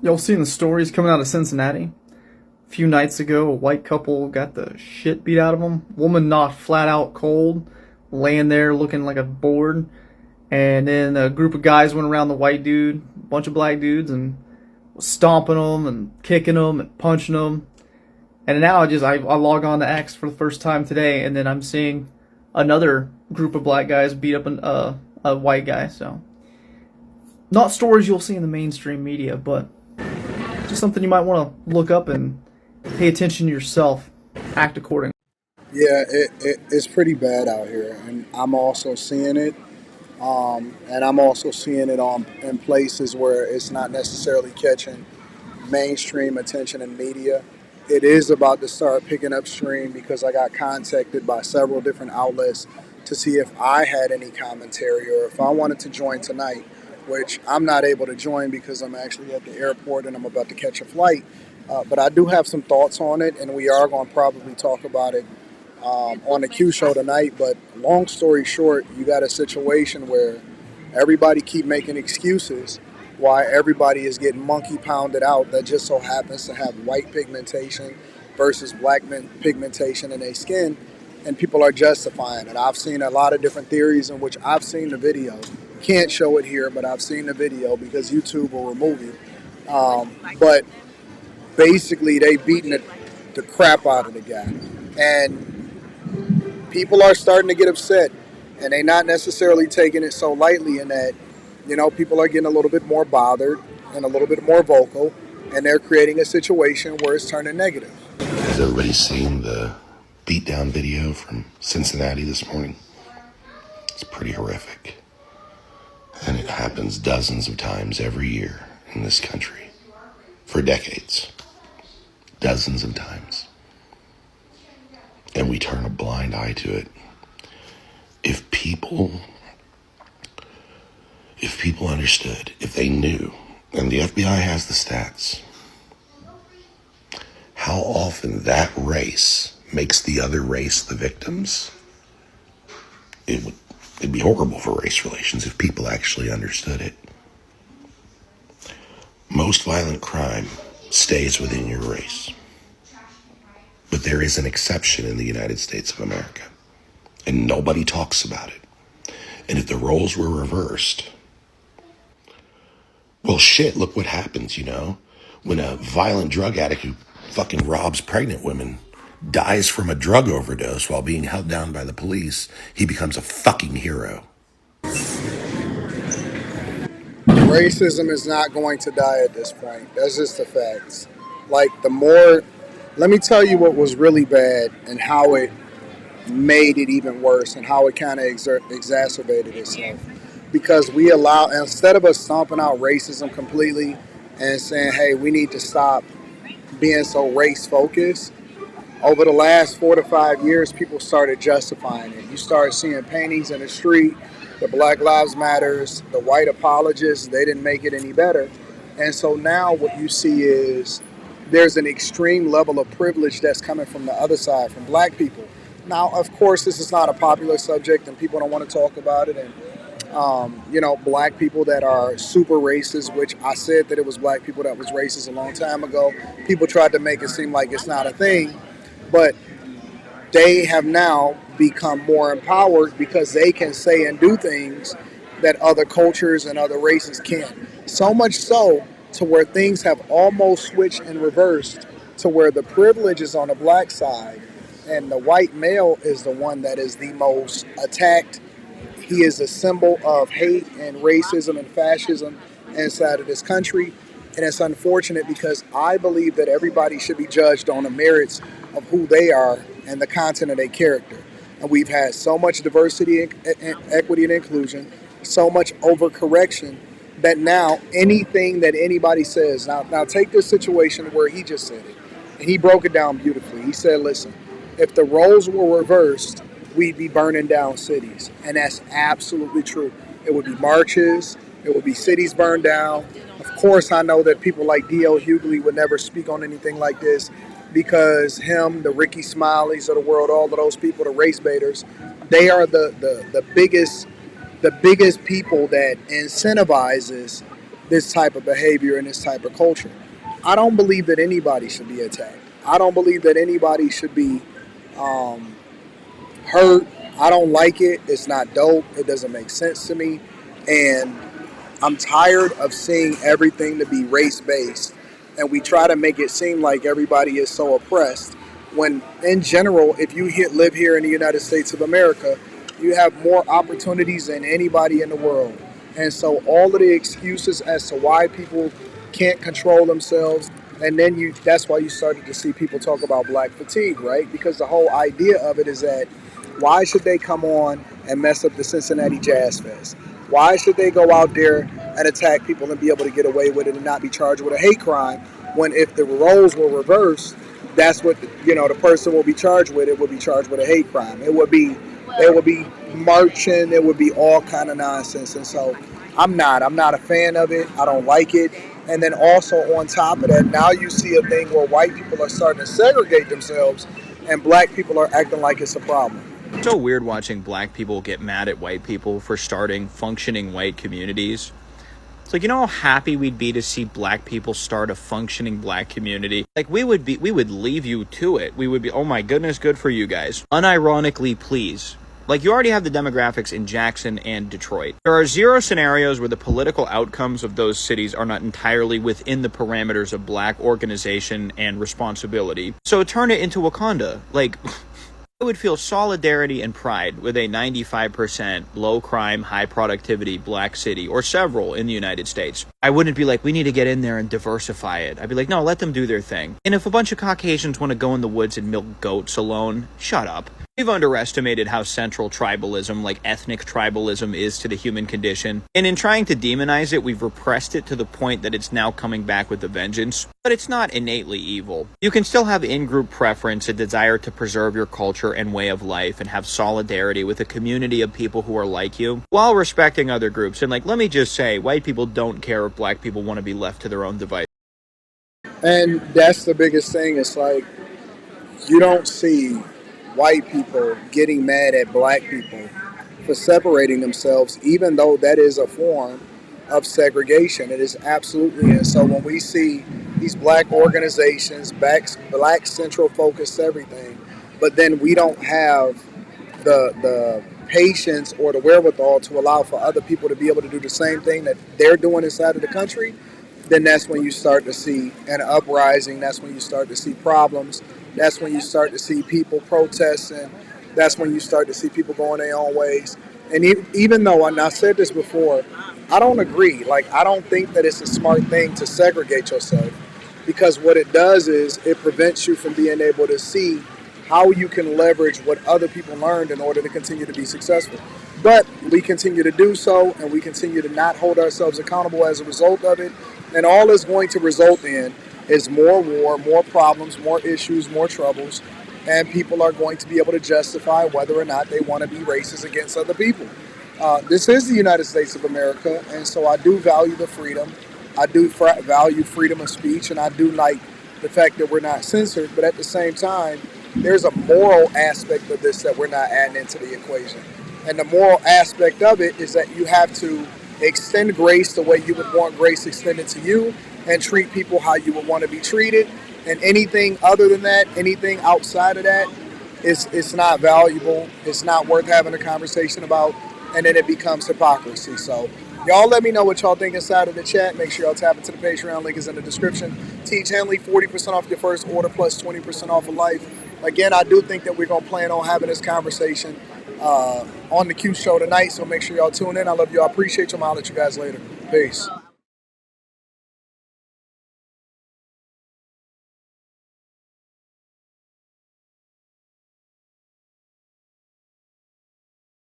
Y'all seen the stories coming out of Cincinnati? A few nights ago, a white couple got the shit beat out of them. Woman knocked flat out cold, laying there looking like a board. And then a group of guys went around the white dude, a bunch of black dudes, and was stomping them and kicking them and punching them. And now I log on to X for the first time today, and then I'm seeing another group of black guys beat up a white guy. So not stories you'll see in the mainstream media, but just something you might want to look up and pay attention to yourself. Act accordingly. Yeah, it's pretty bad out here, and I'm also seeing it. And I'm also seeing it on in places where it's not necessarily catching mainstream attention in media. It is about to start picking up stream because I got contacted by several different outlets to see if I had any commentary or if I wanted to join tonight, which I'm not able to join because I'm actually at the airport and I'm about to catch a flight. But I do have some thoughts on it, and we are going to probably talk about it on the Q show tonight. But long story short, you got a situation where everybody keep making excuses why everybody is getting monkey pounded out that just so happens to have white pigmentation versus black pigmentation in their skin, and people are justifying it. I've seen a lot of different theories in which I've seen the video. Can't show it here, but I've seen the video because YouTube will remove it. But basically, they beating the crap out of the guy, and people are starting to get upset, and they're not necessarily taking it so lightly. In that, people are getting a little bit more bothered and a little bit more vocal, and they're creating a situation where it's turning negative. Has everybody seen the beatdown video from Cincinnati this morning? It's pretty horrific. And it happens dozens of times every year in this country for decades. Dozens of times. And we turn a blind eye to it. If people understood, if they knew, and the FBI has the stats, how often that race makes the other race the victims, it'd be horrible for race relations if people actually understood it. Most violent crime stays within your race. But there is an exception in the United States of America, and nobody talks about it. And if the roles were reversed, well, shit, look what happens, when a violent drug addict who fucking robs pregnant women dies from a drug overdose while being held down by the police, he becomes a fucking hero. Racism is not going to die at this point. That's just the facts. Like, let me tell you what was really bad and how it made it even worse and how it kind of exacerbated itself. Because instead of us stomping out racism completely and saying, hey, we need to stop being so race focused, over the last 4 to 5 years, people started justifying it. You started seeing paintings in the street, the Black Lives Matters, the white apologists, they didn't make it any better. And so now what you see is there's an extreme level of privilege that's coming from the other side, from black people. Now, of course, this is not a popular subject and people don't want to talk about it. And, black people that are super racist, which I said that it was black people that was racist a long time ago. People tried to make it seem like it's not a thing. But they have now become more empowered because they can say and do things that other cultures and other races can't. So much so to where things have almost switched and reversed to where the privilege is on the black side and the white male is the one that is the most attacked. He is a symbol of hate and racism and fascism inside of this country. And it's unfortunate because I believe that everybody should be judged on the merits of who they are and the content of their character. And we've had so much diversity, equity, and inclusion, so much overcorrection that now anything that anybody says, now take this situation where he just said it, and he broke it down beautifully. He said, listen, if the roles were reversed, we'd be burning down cities. And that's absolutely true. It would be marches, it would be cities burned down. Of course, I know that people like D.L. Hughley would never speak on anything like this because him, the Ricky Smileys of the world, all of those people, the race baiters, they are the biggest people that incentivizes this type of behavior and this type of culture. I don't believe that anybody should be attacked. I don't believe that anybody should be um, hurt. I don't like it. It's not dope. It doesn't make sense to me. And I'm tired of seeing everything to be race based, and we try to make it seem like everybody is so oppressed. When, in general, if you live here in the United States of America, you have more opportunities than anybody in the world. And so, all of the excuses as to why people can't control themselves, and then that's why you started to see people talk about black fatigue, right? Because the whole idea of it is that why should they come on and mess up the Cincinnati Jazz Fest? Why should they go out there and attack people and be able to get away with it and not be charged with a hate crime? When if the roles were reversed, that's what the person will be charged with. It would be charged with a hate crime. It would be marching. It would be all kind of nonsense. And so I'm not a fan of it. I don't like it. And then also on top of that, now you see a thing where white people are starting to segregate themselves, and black people are acting like it's a problem. So weird watching black people get mad at white people for starting functioning white communities. It's like, how happy we'd be to see black people start a functioning black community. Like, we would leave you to it. We would be, oh my goodness, good for you guys. Unironically, please. Like, you already have the demographics in Jackson and Detroit. There are zero scenarios where the political outcomes of those cities are not entirely within the parameters of black organization and responsibility. So turn it into Wakanda. Like, I would feel solidarity and pride with a 95% low crime, high productivity black city, or several in the United States. I wouldn't be like, we need to get in there and diversify it. I'd be like, no, let them do their thing. And if a bunch of Caucasians want to go in the woods and milk goats alone, shut up. We've underestimated how central tribalism, like ethnic tribalism, is to the human condition. And in trying to demonize it, we've repressed it to the point that it's now coming back with a vengeance. But it's not innately evil. You can still have in-group preference, a desire to preserve your culture and way of life, and have solidarity with a community of people who are like you, while respecting other groups. And let me just say, white people don't care if black people want to be left to their own device. And that's the biggest thing. It's like you don't see white people getting mad at black people for separating themselves, even though that is a form of segregation. It is absolutely. And so when we see these black organizations, black central focused everything, but then we don't have the patience or the wherewithal to allow for other people to be able to do the same thing that they're doing inside of the country, then that's when you start to see an uprising. That's when you start to see problems. That's when you start to see people protesting. That's when you start to see people going their own ways. And even though, and I said this before, I don't agree. Like, I don't think that it's a smart thing to segregate yourself, because what it does is it prevents you from being able to see how you can leverage what other people learned in order to continue to be successful. But we continue to do so, and we continue to not hold ourselves accountable as a result of it. And all it's going to result in is more war, more problems, more issues, more troubles, and people are going to be able to justify whether or not they want to be racist against other people. This is the United States of America, and so I do value the freedom. I do value freedom of speech, and I do like the fact that we're not censored, but at the same time, there's a moral aspect of this that we're not adding into the equation. And the moral aspect of it is that you have to extend grace the way you would want grace extended to you, and treat people how you would want to be treated. And anything other than that, anything outside of that, it's not valuable. It's not worth having a conversation about. And then it becomes hypocrisy. So y'all let me know what y'all think inside of the chat. Make sure y'all tap into the Patreon. Link is in the description. Teach Henley, 40% off your first order plus 20% off of life. Again, I do think that we're going to plan on having this conversation on the Q show tonight. So make sure y'all tune in. I love you. I appreciate you. I'll let you guys later. Peace.